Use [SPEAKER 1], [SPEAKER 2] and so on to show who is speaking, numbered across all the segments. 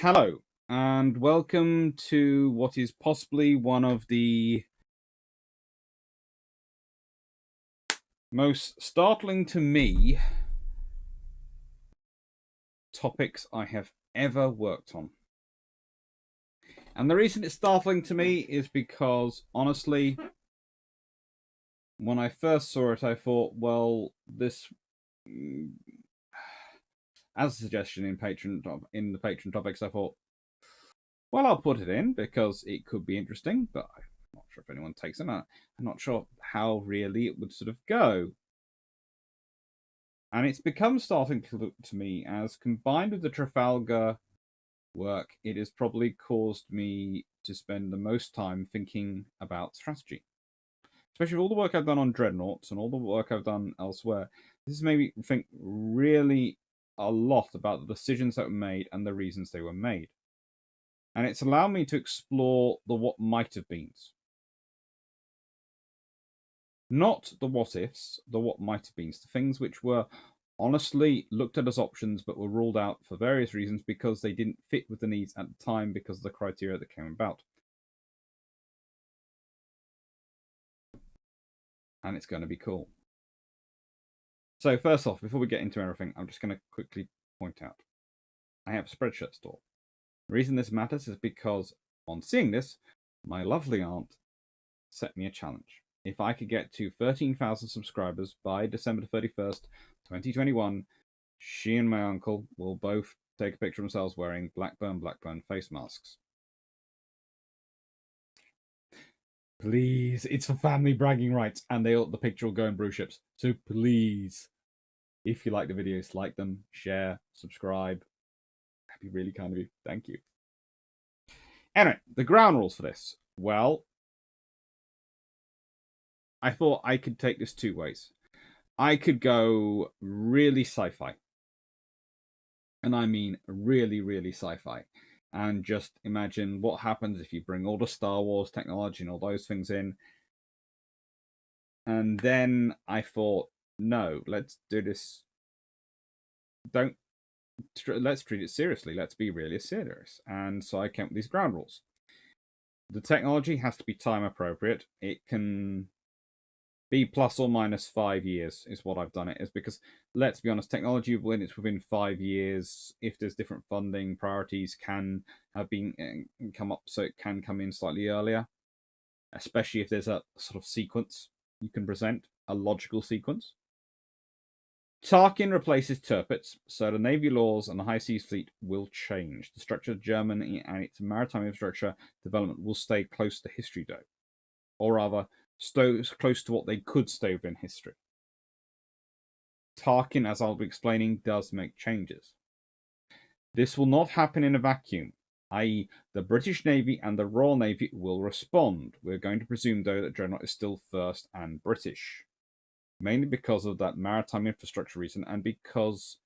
[SPEAKER 1] Hello, and welcome to what is possibly one of the most startling to me topics I have ever worked on. And the reason it's startling to me is because, honestly, when I first saw it, I thought, well, this, as a suggestion in the Patreon topics, I thought, well, I'll put it in because it could be interesting, but I'm not sure if anyone takes it. I'm not sure how really it would sort of go. And it's become starting to look to me as, combined with the Trafalgar work, it has probably caused me to spend the most time thinking about strategy. Especially with all the work I've done on dreadnoughts and all the work I've done elsewhere. This has made me think really a lot about the decisions that were made and the reasons they were made. And it's allowed me to explore the what might have beens. Not the what ifs, the what might have beens, the things which were honestly looked at as options but were ruled out for various reasons because they didn't fit with the needs at the time because of the criteria that came about. And it's going to be cool. So first off, before we get into everything, I'm just going to quickly point out I have a Spreadshirt store. The reason this matters is because on seeing this, my lovely aunt set me a challenge. If I could get to 13,000 subscribers by December 31st, 2021, she and my uncle will both take a picture of themselves wearing Blackburn face masks. Please, it's for family bragging rights, and the picture will go in brew ships. So please, if you like the videos, like them, share, subscribe. That'd be really kind of you. Thank you. Anyway, the ground rules for this. Well, I thought I could take this two ways. I could go really sci-fi. And I mean really, really sci-fi. And just imagine what happens if you bring all the Star Wars technology and all those things in. And then I thought, no, let's do this. Let's treat it seriously. Let's be really serious. And so I came up with these ground rules. The technology has to be time appropriate. It can be plus or minus 5 years is what I've done it is because let's be honest, technology when it's within 5 years, if there's different funding priorities can have been come up, so it can come in slightly earlier, especially if there's a sort of sequence you can present, a logical sequence. Tarkin replaces Tirpitz, so the Navy laws and the High Seas Fleet will change. The structure of Germany and its maritime infrastructure development will stay close to history, though. Or rather, close to what they could stay within history. Tarkin, as I'll be explaining, does make changes. This will not happen in a vacuum, i.e., the British Navy and the Royal Navy will respond. We're going to presume, though, that Dreadnought is still first and British, mainly because of that maritime infrastructure reason and because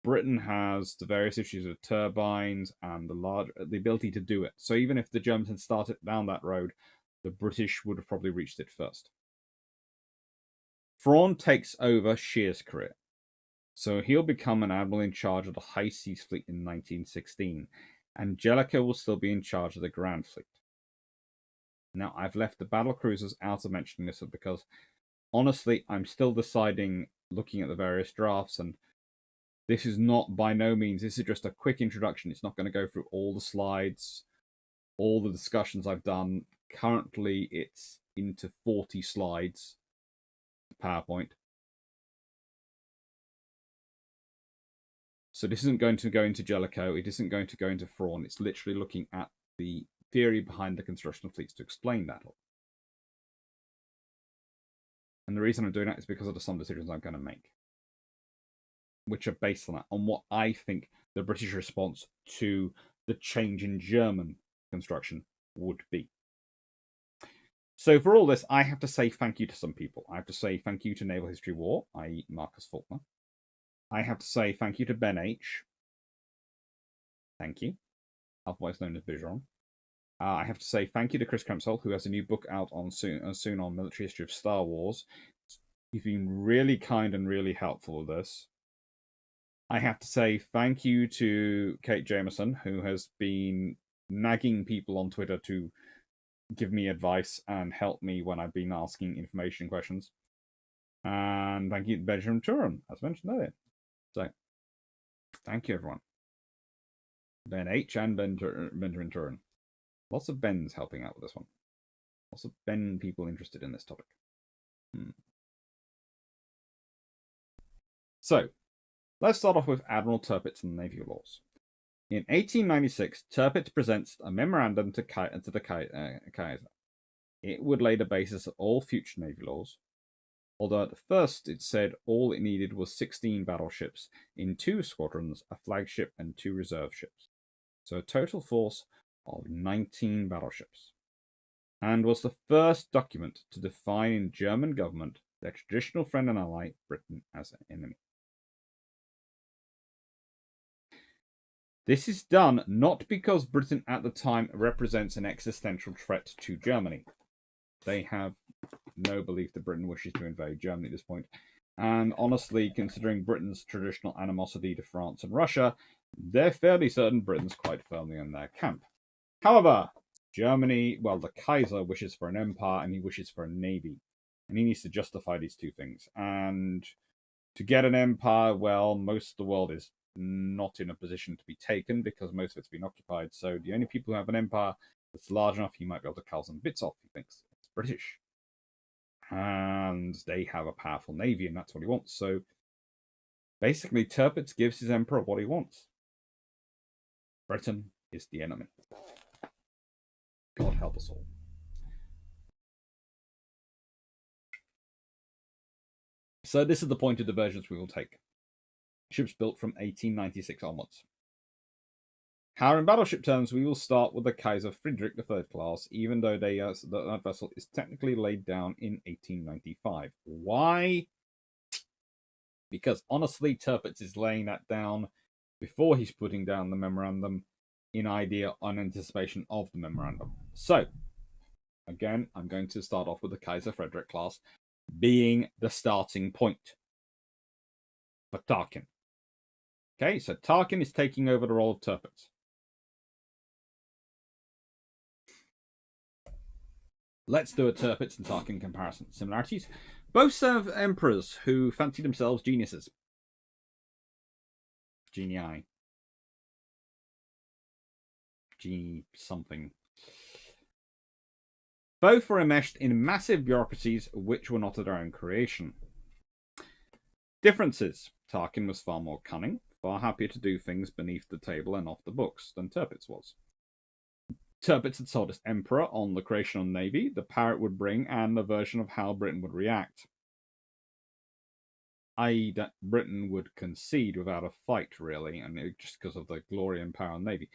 [SPEAKER 1] Britain has the various issues of turbines and the ability to do it. So even if the Germans had started down that road, the British would have probably reached it first. Thrawn takes over Shear's career, so he'll become an admiral in charge of the High Seas Fleet in 1916, and Jellicoe will still be in charge of the Grand Fleet. Now, I've left the battle cruisers out of mentioning this because, honestly, I'm still deciding, looking at the various drafts, and this is not, by no means, this is just a quick introduction. It's not going to go through all the slides, all the discussions I've done. Currently, it's into 40 slides, PowerPoint. So this isn't going to go into Jellicoe. It isn't going to go into Thrawn. It's literally looking at the theory behind the construction of fleets to explain that. And the reason I'm doing that is because of the some decisions I'm going to make, which are based on that, on what I think the British response to the change in German construction would be. So for all this, I have to say thank you to some people. I have to say thank you to Naval History War, i.e. Marcus Faulkner. I have to say thank you to Ben H. Thank you, otherwise known as Bigeron. I have to say thank you to Chris Kremsel, who has a new book out soon on military history of Star Wars. He's been really kind and really helpful with this. I have to say thank you to Kate Jameson, who has been nagging people on Twitter to give me advice and help me when I've been asking information questions. And thank you to Benjamin Turan, as mentioned earlier. So, thank you, everyone. Ben H. and Benjamin Turan. Lots of Bens helping out with this one. Lots of Ben people interested in this topic. So, let's start off with Admiral Tirpitz and the Navy laws. In 1896, Tirpitz presents a memorandum to the Kaiser. It would lay the basis of all future Navy laws, although at first it said all it needed was 16 battleships in 2 squadrons, a flagship and 2 reserve ships. So a total force of 19 battleships. And was the first document to define in German government their traditional friend and ally, Britain, as an enemy. This is done not because Britain at the time represents an existential threat to Germany. They have no belief that Britain wishes to invade Germany at this point. And honestly, considering Britain's traditional animosity to France and Russia, they're fairly certain Britain's quite firmly in their camp. However, Germany, well, the Kaiser wishes for an empire and he wishes for a navy. And he needs to justify these two things. And to get an empire, well, most of the world is not in a position to be taken because most of it's been occupied. So the only people who have an empire that's large enough, he might be able to cull some bits off. He thinks it's British. And they have a powerful navy, and that's what he wants. So basically, Tirpitz gives his emperor what he wants. Britain is the enemy. God help us all. So this is the point of divergence we will take. Ships built from 1896 onwards. However, in battleship terms, we will start with the Kaiser Friedrich III class, even though that vessel is technically laid down in 1895. Why? Because honestly, Tirpitz is laying that down before he's putting down the memorandum in idea on anticipation of the memorandum. So, again, I'm going to start off with the Kaiser Friedrich class being the starting point for Tarkin. Okay, so Tarkin is taking over the role of Tirpitz. Let's do a Tirpitz and Tarkin comparison. Similarities. Both serve emperors who fancy themselves geniuses. Genii. Genie something. Both were enmeshed in massive bureaucracies which were not of their own creation. Differences. Tarkin was far more cunning, far happier to do things beneath the table and off the books than Tirpitz was. Tirpitz had sold his emperor on the creation of the navy, the power it would bring, and the version of how Britain would react. I.e., that Britain would concede without a fight, really, and just because of the glory and power of the navy.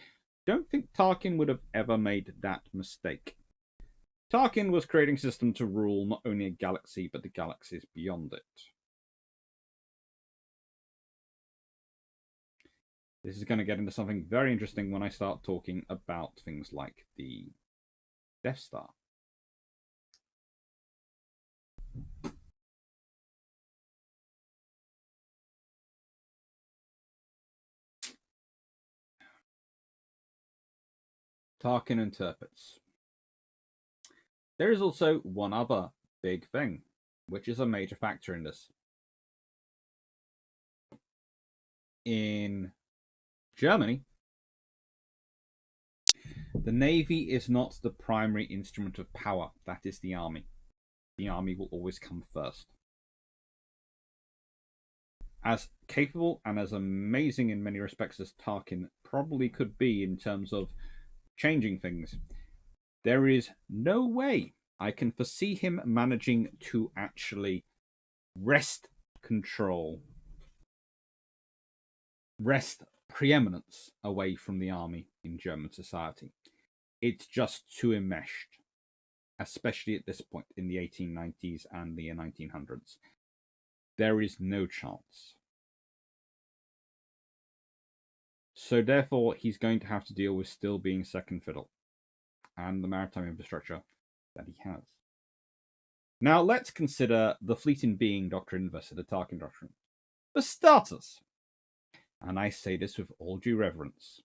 [SPEAKER 1] Don't think Tarkin would have ever made that mistake. Tarkin was creating a system to rule not only a galaxy, but the galaxies beyond it. This is going to get into something very interesting when I start talking about things like the Death Star. Tarkin and Tirpitz. There is also one other big thing, which is a major factor in this. In Germany, the navy is not the primary instrument of power. That is the army. The army will always come first. As capable and as amazing in many respects as Tarkin probably could be in terms of changing things, there is no way I can foresee him managing to actually wrest preeminence away from the army in German society. It's just too enmeshed, especially at this point in the 1890s and the 1900s. There is no chance. So therefore, he's going to have to deal with still being second fiddle and the maritime infrastructure that he has. Now let's consider the fleet in being doctrine versus the Tarkin doctrine. For starters, and I say this with all due reverence.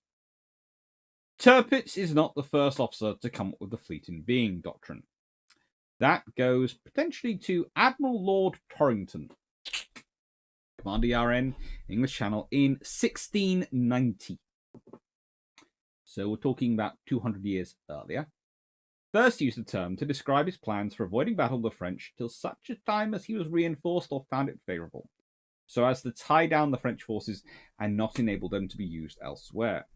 [SPEAKER 1] Tirpitz is not the first officer to come up with the fleet in being doctrine. That goes potentially to Admiral Lord Torrington, Commander ERN, English Channel, in 1690. So we're talking about 200 years earlier. First used the term to describe his plans for avoiding battle with the French till such a time as he was reinforced or found it favourable, so as to tie down the French forces and not enable them to be used elsewhere.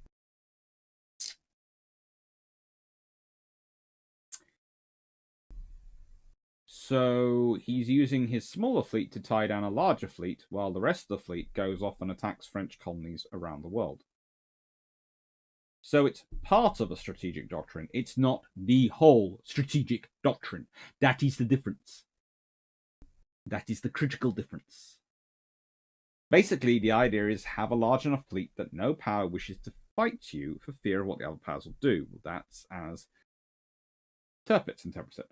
[SPEAKER 1] So he's using his smaller fleet to tie down a larger fleet, while the rest of the fleet goes off and attacks French colonies around the world. So it's part of a strategic doctrine. It's not the whole strategic doctrine. That is the difference. That is the critical difference. Basically, the idea is have a large enough fleet that no power wishes to fight you for fear of what the other powers will do. That's as Tirpitz interprets it.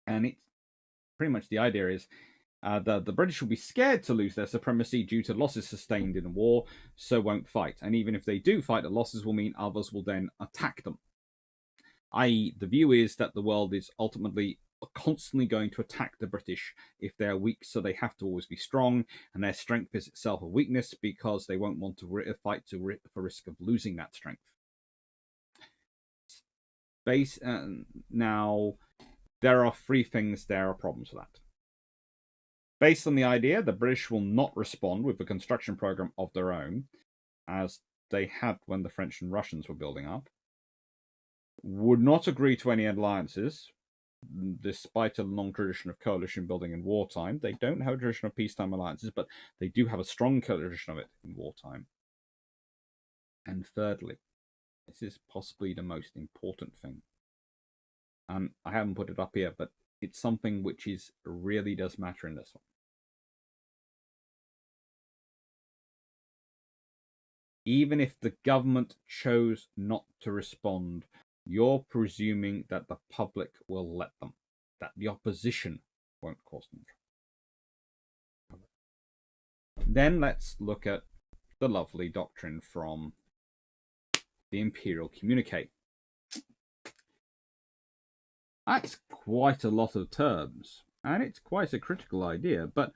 [SPEAKER 1] And it's pretty much the idea is the British will be scared to lose their supremacy due to losses sustained in a war, so won't fight. And even if they do fight, the losses will mean others will then attack them. I.e., the view is that the world is ultimately constantly going to attack the British if they're weak, so they have to always be strong, and their strength is itself a weakness because they won't want to fight for risk of losing that strength. Now, there are three things there are problems with that. Based on the idea, the British will not respond with a construction program of their own, as they had when the French and Russians were building up. Would not agree to any alliances, despite a long tradition of coalition building in wartime. They don't have a tradition of peacetime alliances, but they do have a strong tradition of it in wartime. And thirdly, this is possibly the most important thing. I haven't put it up here, but it's something which really does matter in this one. Even if the government chose not to respond, you're presuming that the public will let them, that the opposition won't cause them trouble. Then let's look at the lovely doctrine from the Imperial communique. That's quite a lot of terms, and it's quite a critical idea, but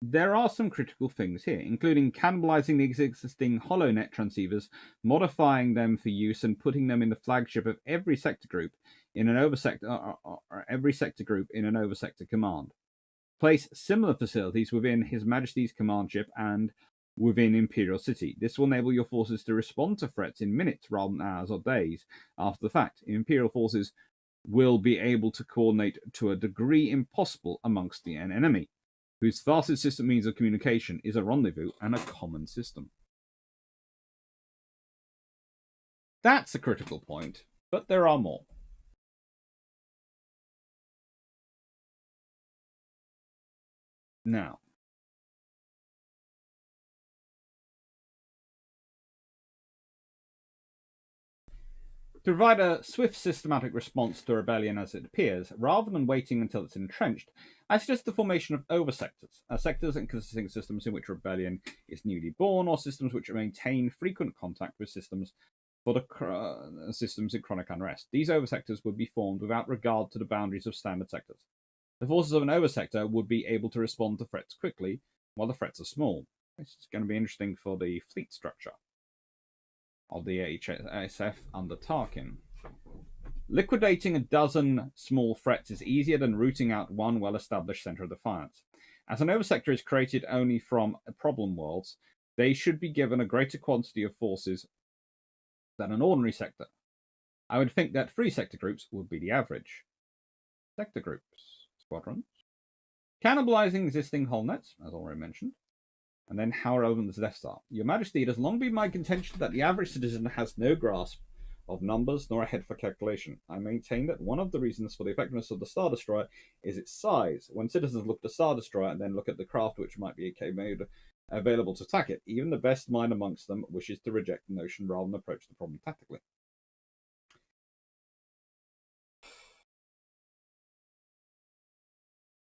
[SPEAKER 1] there are some critical things here, including cannibalizing the existing HoloNet transceivers, modifying them for use, and putting them in the flagship of every sector group in an oversector, every sector group in an oversector command. Place similar facilities within His Majesty's command ship and within Imperial City. This will enable your forces to respond to threats in minutes rather than hours or days after the fact. Imperial forces will be able to coordinate to a degree impossible amongst the enemy, whose fastest system means of communication is a rendezvous and a common system. That's a critical point, but there are more. Now, to provide a swift systematic response to rebellion as it appears, rather than waiting until it's entrenched, I suggest the formation of oversectors, sectors consisting of systems in which rebellion is newly born, or systems which maintain frequent contact with systems for the systems in chronic unrest. These oversectors would be formed without regard to the boundaries of standard sectors. The forces of an oversector would be able to respond to threats quickly, while the threats are small. This is going to be interesting for the fleet structure of the HSF under Tarkin. Liquidating a dozen small threats is easier than rooting out one well-established center of defiance. As an oversector is created only from problem worlds, they should be given a greater quantity of forces than an ordinary sector. I would think that 3 sector groups would be the average. Sector groups, squadrons. Cannibalizing existing hull nets, as already mentioned. And then how relevant is Death Star? Your Majesty, it has long been my contention that the average citizen has no grasp of numbers nor a head for calculation. I maintain that one of the reasons for the effectiveness of the Star Destroyer is its size. When citizens look at the Star Destroyer and then look at the craft which might be made available to attack it, even the best mind amongst them wishes to reject the notion rather than approach the problem tactically.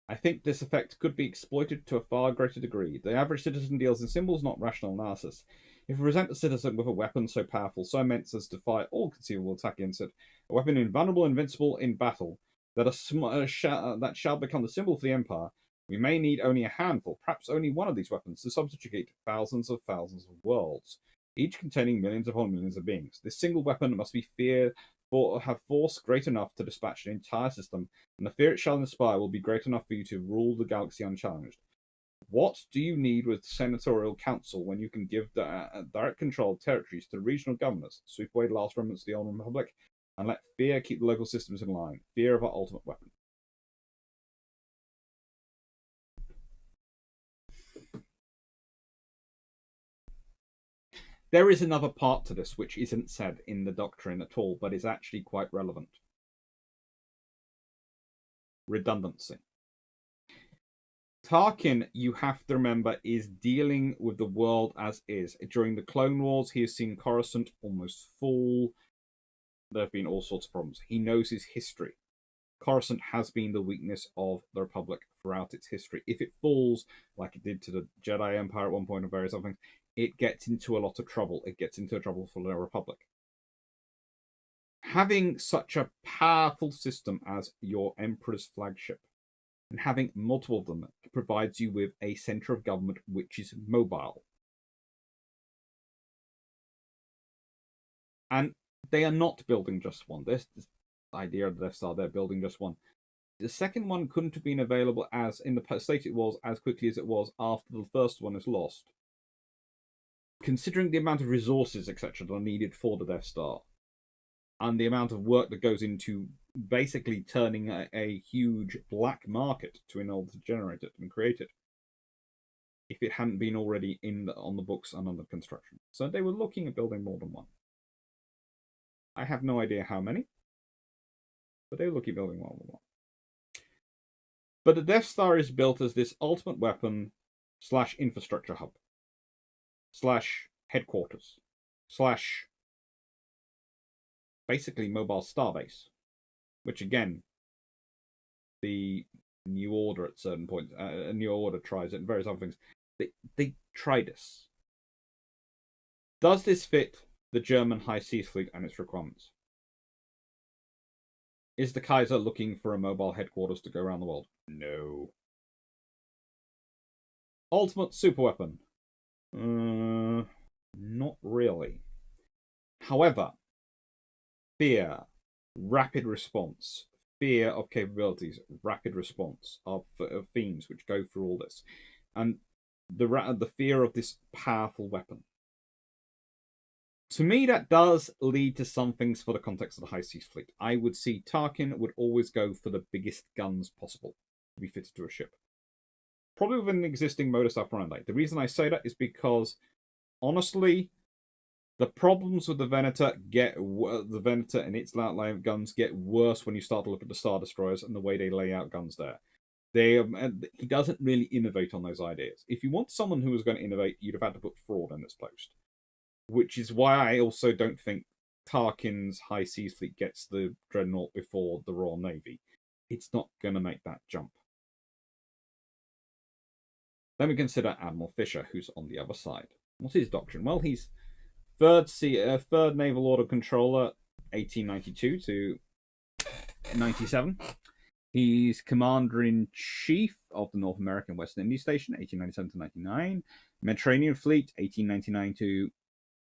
[SPEAKER 1] I think this effect could be exploited to a far greater degree. The average citizen deals in symbols, not rational analysis. If we present a citizen with a weapon so powerful, so immense as to defy all conceivable attack against it, a weapon invulnerable, invincible in battle, that shall become the symbol for the Empire, we may need only a handful, perhaps only one of these weapons, to subjugate thousands of worlds, each containing millions upon millions of beings. This single weapon must be feared for have force great enough to dispatch an entire system, and the fear it shall inspire will be great enough for you to rule the galaxy unchallenged. What do you need with the senatorial council when you can give direct control of territories to regional governors, sweep away the last remnants of the old republic, and let fear keep the local systems in line? Fear of our ultimate weapon. There is another part to this which isn't said in the doctrine at all, but is actually quite relevant. Redundancy. Tarkin, you have to remember, is dealing with the world as is. During the Clone Wars, he has seen Coruscant almost fall. There have been all sorts of problems. He knows his history. Coruscant has been the weakness of the Republic throughout its history. If it falls, like it did to the Jedi Empire at one point and various other things, it gets into a lot of trouble. It gets into trouble for the Republic. Having such a powerful system as your Emperor's flagship and having multiple of them provides you with a center of government which is mobile. And they are not building just one. This idea of the Death Star, they're building just one. The second one couldn't have been available as in the state it was as quickly as it was after the first one is lost. Considering the amount of resources, etc., that are needed for the Death Star, and the amount of work that goes into basically turning a huge black market in order to generate it and create it, if it hadn't been already on the books and under construction. So they were looking at building more than one. I have no idea how many, but they were looking at building more than one. But the Death Star is built as this ultimate weapon / infrastructure hub / headquarters / basically mobile starbase, which again, the New Order at certain points, a New Order tries it and various other things. They try this. Does this fit the German High Seas Fleet and its requirements? Is the Kaiser looking for a mobile headquarters to go around the world? No. Ultimate superweapon? Not really. However, fear, rapid response, fear of capabilities, rapid response of themes which go through all this, and the fear of this powerful weapon. To me, that does lead to some things for the context of the High Seas Fleet. I would see Tarkin would always go for the biggest guns possible to be fitted to a ship. Probably with an existing modus operandi. The reason I say that is because, honestly, the problems with the Venator and its layout guns get worse when you start to look at the Star Destroyers and the way they lay out guns there. He doesn't really innovate on those ideas. If you want someone who was going to innovate, you'd have had to put fraud in this post. Which is why I also don't think Tarkin's High Seas Fleet gets the Dreadnought before the Royal Navy. It's not going to make that jump. Then we consider Admiral Fisher, who's on the other side. What's his doctrine? Well, he's third Naval Order Controller, 1892 to 97. He's Commander-in-Chief of the North American West Indies Station, 1897 to 99. Mediterranean Fleet, 1899 to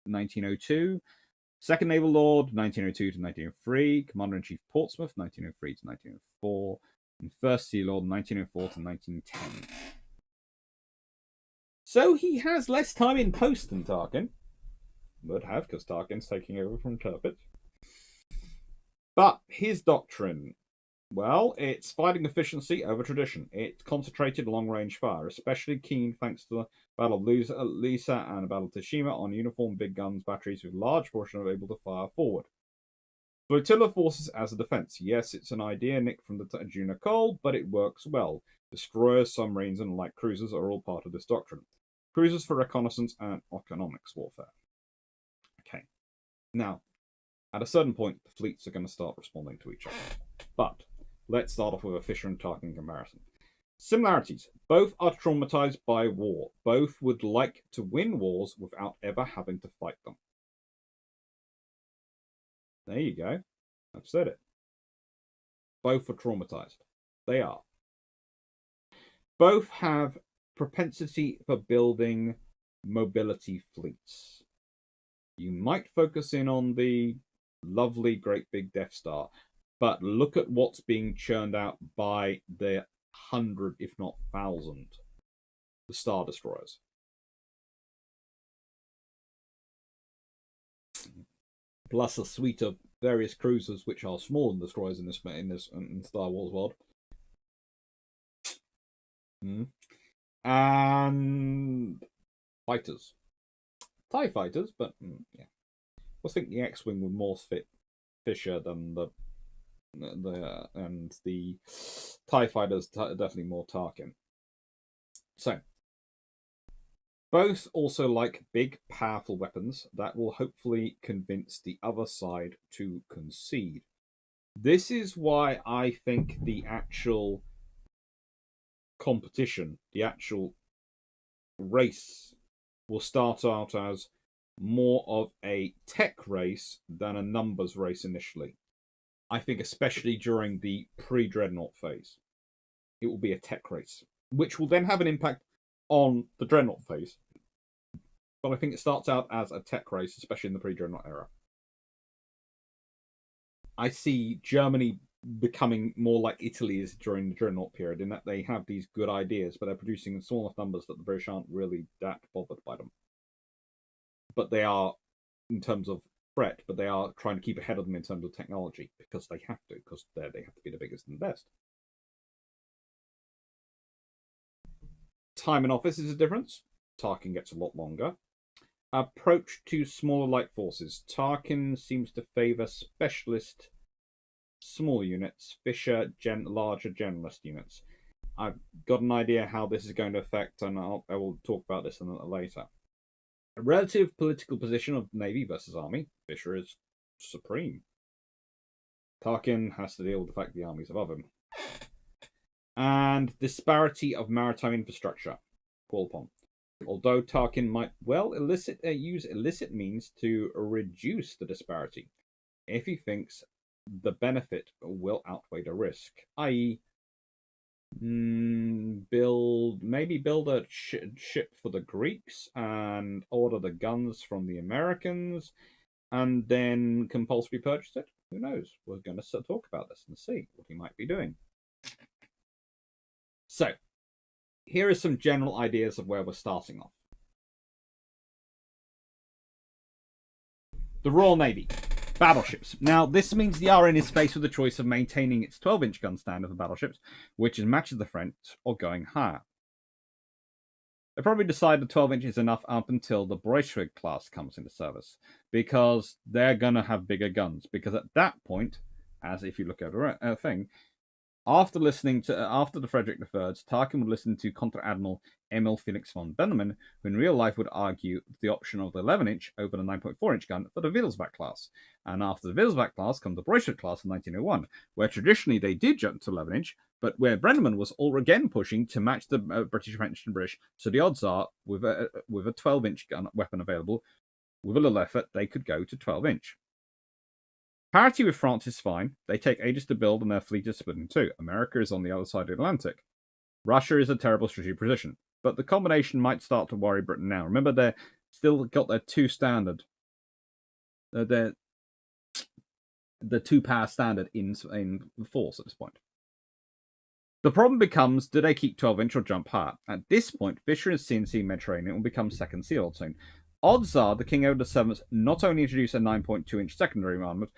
[SPEAKER 1] 1902. Second Naval Lord, 1902 to 1903. Commander-in-Chief Portsmouth, 1903 to 1904. And First Sea Lord, 1904 to 1910. So he has less time in post than Tarkin. Would have, because Tarkin's taking over from Tirpitz. But his doctrine, well, it's fighting efficiency over tradition. It's concentrated long-range fire, especially keen thanks to the Battle of Lisa and the Battle of Tashima on uniform big guns batteries with large portion of able to fire forward. Flotilla forces as a defense. Yes, it's an idea nicked from the Juna Cole, but it works well. Destroyers, submarines, and light cruisers are all part of this doctrine. Cruisers for reconnaissance and economics warfare. Okay. Now, at a certain point, the fleets are going to start responding to each other. But let's start off with a Fisher and Tarkin comparison. Similarities. Both are traumatized by war. Both would like to win wars without ever having to fight them. There you go. I've said it. Both are traumatized. They are. Both have propensity for building mobility fleets. You might focus in on the lovely great big Death Star, but look at what's being churned out by the 100, if not 1,000, the Star Destroyers. Plus a suite of various cruisers which are smaller than destroyers in Star Wars world. And fighters. TIE fighters, but yeah. I think the X-Wing would more fit Fisher than the and the TIE fighters definitely more Tarkin. So both also like big, powerful weapons that will hopefully convince the other side to concede. This is why I think the actual competition, the actual race, will start out as more of a tech race than a numbers race initially. I think especially during the pre-Dreadnought phase, it will be a tech race, which will then have an impact on the Dreadnought phase. But I think it starts out as a tech race, especially in the pre-Dreadnought era. I see Germany becoming more like Italy is during the Dreadnought period, in that they have these good ideas, but they're producing in small enough numbers that the British aren't really that bothered by them. But they are, in terms of threat, but they are trying to keep ahead of them in terms of technology, because they have to, because they have to be the biggest and the best. Time in office is a difference. Tarkin gets a lot longer. Approach to smaller light forces. Tarkin seems to favour specialist small units, Fisher larger generalist units. I've got an idea how this is going to affect, and I will talk about this later. A relative political position of Navy versus Army. Fisher is supreme. Tarkin has to deal with the fact the army's above him. And disparity of maritime infrastructure. Call upon. Although Tarkin might well use illicit means to reduce the disparity, if he thinks the benefit will outweigh the risk, i.e., build a ship for the Greeks and order the guns from the Americans, and then compulsory purchase it. Who knows? We're going to talk about this and see what he might be doing. So, here are some general ideas of where we're starting off. The Royal Navy. Battleships. Now, this means the RN is faced with the choice of maintaining its 12-inch gun standard for battleships, which is matches the French, or going higher. They probably decide the 12-inch is enough up until the Braithwaite class comes into service, because they're going to have bigger guns. Because at that point, as if you look at a thing, after the Frederick III's, Tarkin would listen to Contra-Admiral Emil Felix von Bennemann, who in real life would argue the option of the 11-inch over the 9.4-inch gun for the Wittelsbach class. And after the Wittelsbach class comes the Braithwaite class in 1901, where traditionally they did jump to 11-inch, but where Brenneman was all again pushing to match the British, French, and British. So the odds are, with a 12-inch gun weapon available, with a little effort, they could go to 12-inch. Parity with France is fine. They take ages to build and their fleet is split in two. America is on the other side of the Atlantic. Russia is a terrible strategic position. But the combination might start to worry Britain now. Remember, they've still got their two standard. The two-power standard in force at this point. The problem becomes, do they keep 12-inch or jump higher? At this point, Fisher and CNC Mediterranean will become second sea soon. Odds are the King Edward VII not only introduce a 9.2-inch secondary armament,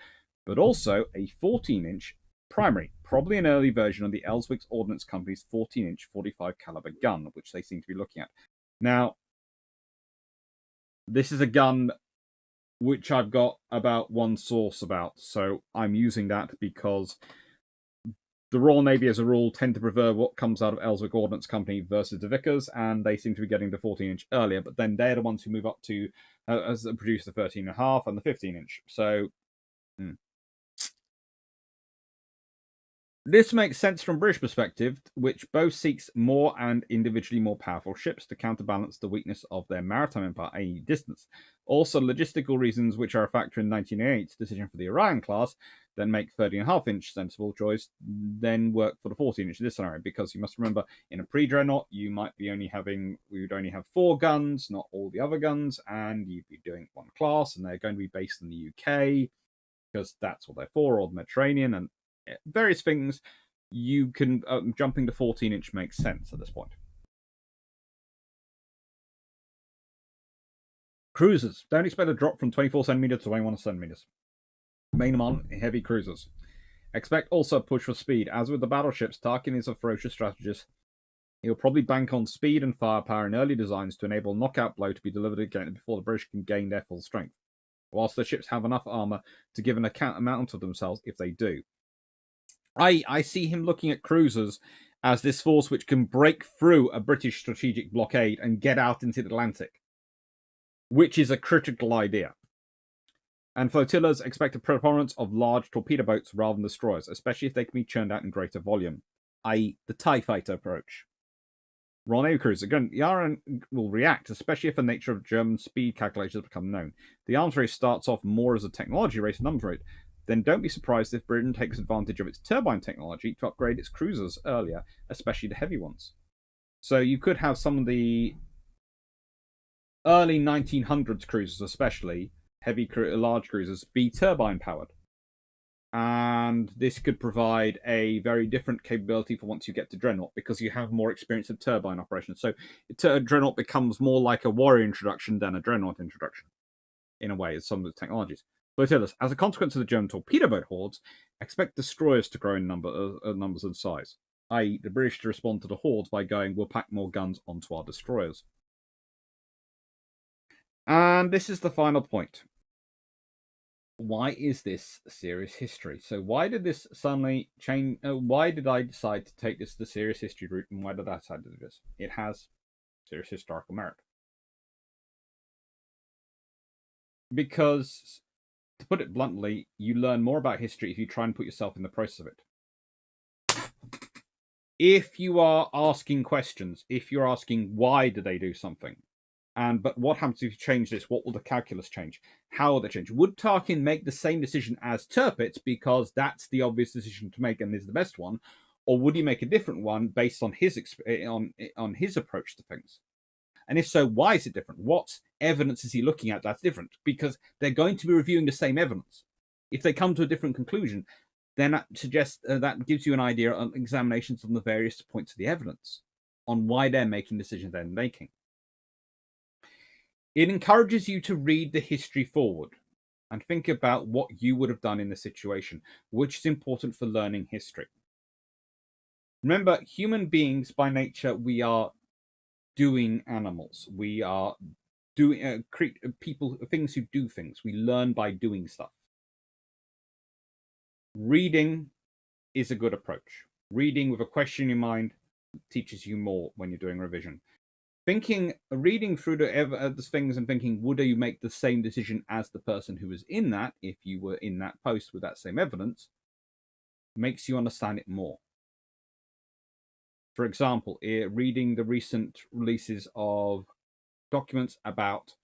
[SPEAKER 1] but also a 14-inch primary, probably an early version of the Ellswick Ordnance Company's 14-inch 45 caliber gun, which they seem to be looking at. Now, this is a gun which I've got about one source about, so I'm using that because the Royal Navy, as a rule, tend to prefer what comes out of Ellswick Ordnance Company versus the Vickers, and they seem to be getting the 14-inch earlier, but then they're the ones who move up to produce the 13.5 and the 15-inch. So, This makes sense from British perspective, which both seeks more and individually more powerful ships to counterbalance the weakness of their maritime empire, i.e. distance. Also, logistical reasons, which are a factor in 1988's decision for the Orion class, then make 13.5-inch sensible choice, then work for the 14-inch in this scenario, because you must remember, in a pre-dreadnought, we would only have 4 guns, not all the other guns, and you'd be doing one class, and they're going to be based in the UK, because that's what they're for, or the Mediterranean, and various things. You can jumping to 14-inch makes sense at this point. Cruisers, don't expect a drop from 24 centimeters to 21 centimeters. Main them on heavy cruisers. Expect also a push for speed. As with the battleships, Tarkin is a ferocious strategist. He'll probably bank on speed and firepower in early designs to enable knockout blow to be delivered again before the British can gain their full strength, whilst the ships have enough armour to give an account of themselves if they do. I see him looking at cruisers as this force which can break through a British strategic blockade and get out into the Atlantic, which is a critical idea. And flotillas expect a preponderance of large torpedo boats rather than destroyers, especially if they can be churned out in greater volume, i.e. the TIE fighter approach. Royal Navy cruisers, again, the RN will react, especially if the nature of German speed calculations become known. The arms race starts off more as a technology race and numbers race. Then don't be surprised if Britain takes advantage of its turbine technology to upgrade its cruisers earlier, especially the heavy ones. So you could have some of the early 1900s cruisers, especially large cruisers, be turbine powered. And this could provide a very different capability for once you get to Dreadnought, because you have more experience of turbine operations. So Dreadnought becomes more like a Warrior introduction than a Dreadnought introduction, in a way, as some of the technologies. But as a consequence of the German torpedo boat hordes, expect destroyers to grow in numbers and size, i.e. the British to respond to the hordes by going, we'll pack more guns onto our destroyers. And this is the final point. Why is this serious history? So why did this suddenly change? Why did I decide to take the serious history route, and why did I decide to do this? It has serious historical merit. Because, to put it bluntly, you learn more about history if you try and put yourself in the process of it. If you are asking questions, if you're asking why did they do something, but what happens if you change this? What will the calculus change? How will they change? Would Tarkin make the same decision as Tirpitz because that's the obvious decision to make and is the best one, or would he make a different one based on his on his approach to things? And if so, why is it different? What evidence is he looking at that's different? Because they're going to be reviewing the same evidence. If they come to a different conclusion, then that suggests that gives you an idea on examinations on the various points of the evidence on why they're making decisions they're making. It encourages you to read the history forward and think about what you would have done in the situation, which is important for learning history. Remember, human beings by nature, we are doing animals. We are doing people, things who do things. We learn by doing stuff. Reading is a good approach. Reading with a question in your mind teaches you more when you're doing revision. Reading through the things and thinking, would you make the same decision as the person who was in that, if you were in that post with that same evidence, makes you understand it more. For example, reading the recent releases of documents about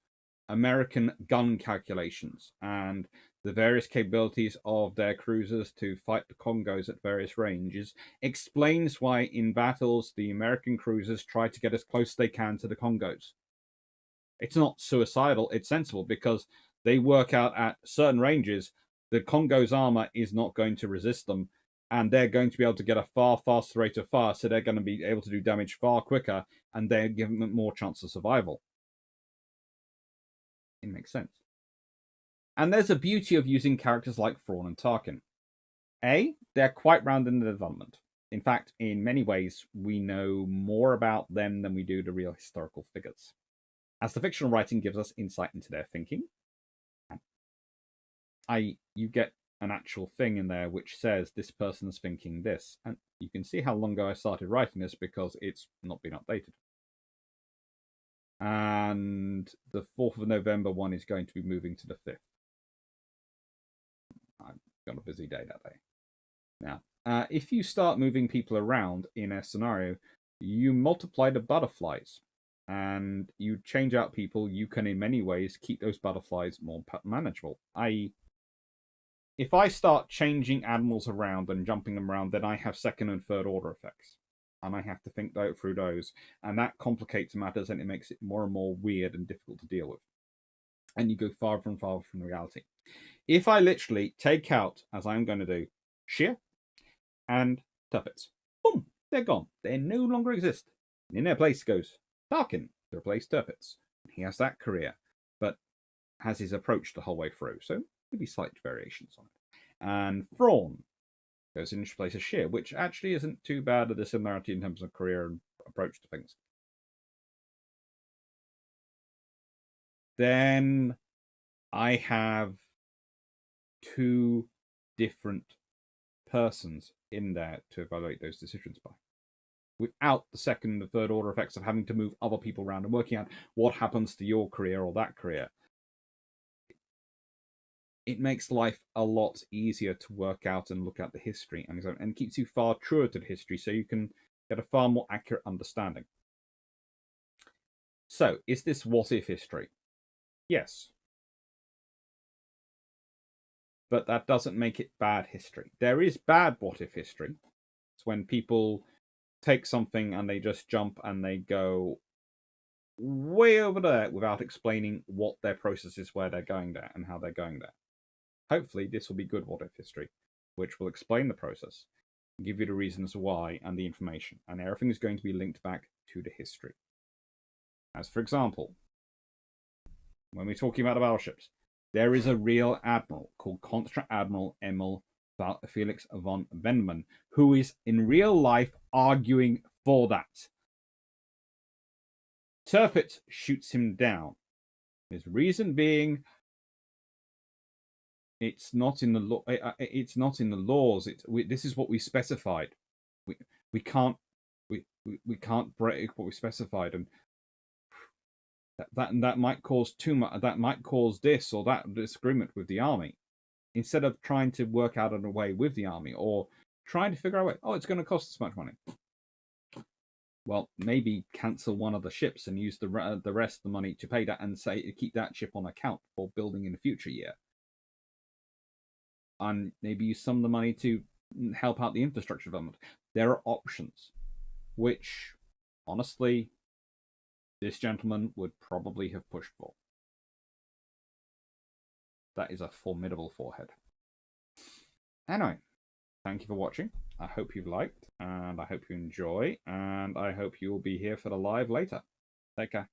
[SPEAKER 1] American gun calculations and the various capabilities of their cruisers to fight the Congos at various ranges explains why in battles the American cruisers try to get as close as they can to the Congos. It's not suicidal, it's sensible, because they work out at certain ranges the Congo's armor is not going to resist them, and they're going to be able to get a far faster rate of fire, so they're going to be able to do damage far quicker, and they're given more chance of survival. It makes sense. And there's a beauty of using characters like Thrawn and Tarkin. They're quite rounded in the development. In fact, in many ways, we know more about them than we do the real historical figures, as the fictional writing gives us insight into their thinking. You get an actual thing in there which says this person's thinking this, and you can see how long ago I started writing this because it's not been updated. And the 4th of November one is going to be moving to the 5th. I've got a busy day that day. Now, if you start moving people around in a scenario, you multiply the butterflies and you change out people. You can, in many ways, keep those butterflies more manageable. I.e., if I start changing admirals around and jumping them around, then I have second and third order effects. And I have to think through those. And that complicates matters and it makes it more and more weird and difficult to deal with. And you go farther and farther from reality. If I literally take out, as I'm going to do, Shear and Tirpitz, boom, they're gone. They no longer exist. And in their place goes Tarkin to replace Tirpitz. He has that career, but has his approach the whole way through. So maybe slight variations on it. And Thrawn goes in to replace a Shear, which actually isn't too bad of a similarity in terms of career and approach to things. Then I have two different persons in there to evaluate those decisions by, without the second and third order effects of having to move other people around and working out what happens to your career or that career. It makes life a lot easier to work out and look at the history, and keeps you far truer to the history, so you can get a far more accurate understanding. So, is this what if history? Yes. But that doesn't make it bad history. There is bad what if history. It's when people take something and they just jump and they go way over there without explaining what their process is, where they're going there, and how they're going there. Hopefully, this will be good what if history, which will explain the process, give you the reasons why and the information, and everything is going to be linked back to the history. As for example, when we're talking about the battleships, there is a real admiral called Contra Admiral Emil Felix von Venneman, who is in real life arguing for that. Tirpitz shoots him down. His reason being, it's not in the law. It's not in the laws. This is what we specified. We can't break what we specified, and that might cause too much. That might cause this or that disagreement with the army. Instead of trying to work out a way with the army or trying to figure out a way, oh, it's going to cost this much money. Well, maybe cancel one of the ships and use the rest of the money to pay that, and say keep that ship on account for building in the future year. And maybe use some of the money to help out the infrastructure development. There are options, which, honestly, this gentleman would probably have pushed for. That is a formidable forehead. Anyway, thank you for watching. I hope you've liked, and I hope you enjoy, and I hope you will be here for the live later. Take care.